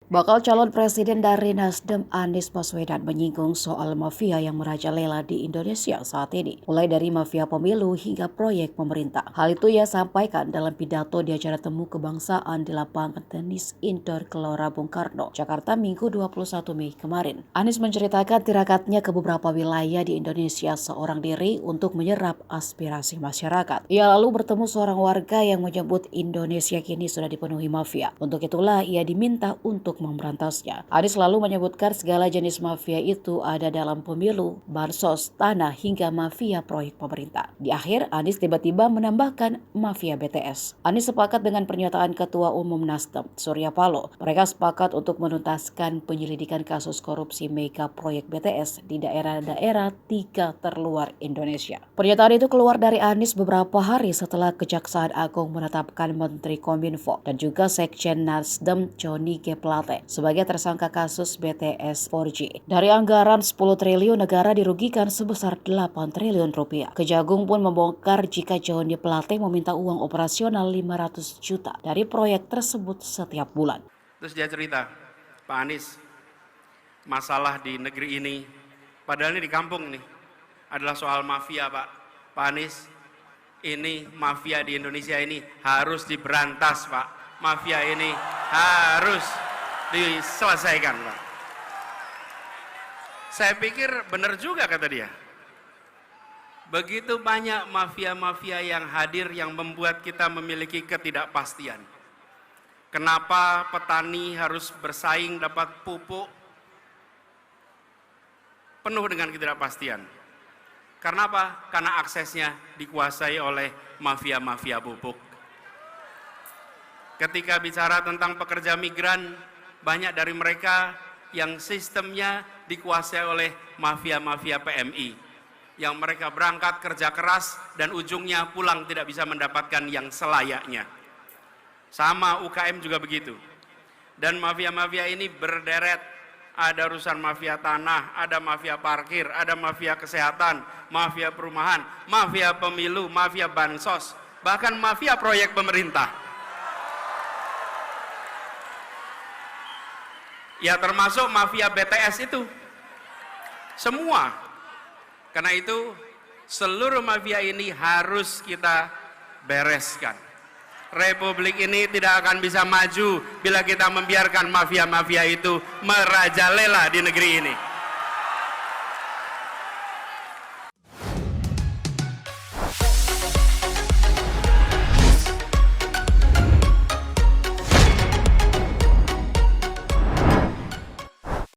Bakal calon presiden dari Nasdem Anies Baswedan menyinggung soal mafia yang merajalela di Indonesia saat ini, mulai dari mafia pemilu hingga proyek pemerintah. Hal itu ia sampaikan dalam pidato di acara temu kebangsaan di lapangan tenis indoor Gelora Bung Karno, Jakarta Minggu 21 Mei kemarin. Anies menceritakan tirakatnya ke beberapa wilayah di Indonesia seorang diri untuk menyerap aspirasi masyarakat. Ia lalu bertemu seorang warga yang menyebut Indonesia kini sudah dipenuhi mafia. Untuk itulah ia diminta untuk memberantasnya. Anies selalu menyebutkan segala jenis mafia itu ada dalam pemilu, bansos, tanah, hingga mafia proyek pemerintah. Di akhir, Anies tiba-tiba menambahkan mafia BTS. Anies sepakat dengan pernyataan Ketua Umum Nasdem, Surya Paloh. Mereka sepakat untuk menuntaskan penyelidikan kasus korupsi mega proyek BTS di daerah-daerah 3 terluar Indonesia. Pernyataan itu keluar dari Anies beberapa hari setelah Kejaksaan Agung menetapkan Menteri Kominfo dan juga Sekjen Nasdem Johnny G. Plate sebagai tersangka kasus BTS 4G. Dari anggaran 10 triliun negara dirugikan sebesar 8 triliun rupiah. Kejagung pun membongkar jika Johnny Plate meminta uang operasional 500 juta dari proyek tersebut setiap bulan. Terus dia cerita, Pak Anies, masalah di negeri ini, padahal ini di kampung nih, adalah soal mafia Pak. Pak Anies, ini mafia di Indonesia ini harus diberantas Pak. Mafia ini harus diselesaikan Pak. Saya pikir benar juga kata dia. Begitu banyak mafia-mafia yang hadir yang membuat kita memiliki ketidakpastian. Kenapa petani harus bersaing dapat pupuk penuh dengan ketidakpastian? Karena apa? Karena aksesnya dikuasai oleh mafia-mafia pupuk. Ketika bicara tentang pekerja migran, banyak dari mereka yang sistemnya dikuasai oleh mafia-mafia PMI, yang mereka berangkat kerja keras dan ujungnya pulang tidak bisa mendapatkan yang selayaknya. Sama UKM juga begitu. Dan mafia-mafia ini berderet, ada urusan mafia tanah, ada mafia parkir, ada mafia kesehatan, mafia perumahan, mafia pemilu, mafia bansos, bahkan mafia proyek pemerintah. Ya termasuk mafia BTS itu. Semua. Karena itu seluruh mafia ini harus kita bereskan. Republik ini tidak akan bisa maju bila kita membiarkan mafia-mafia itu merajalela di negeri ini.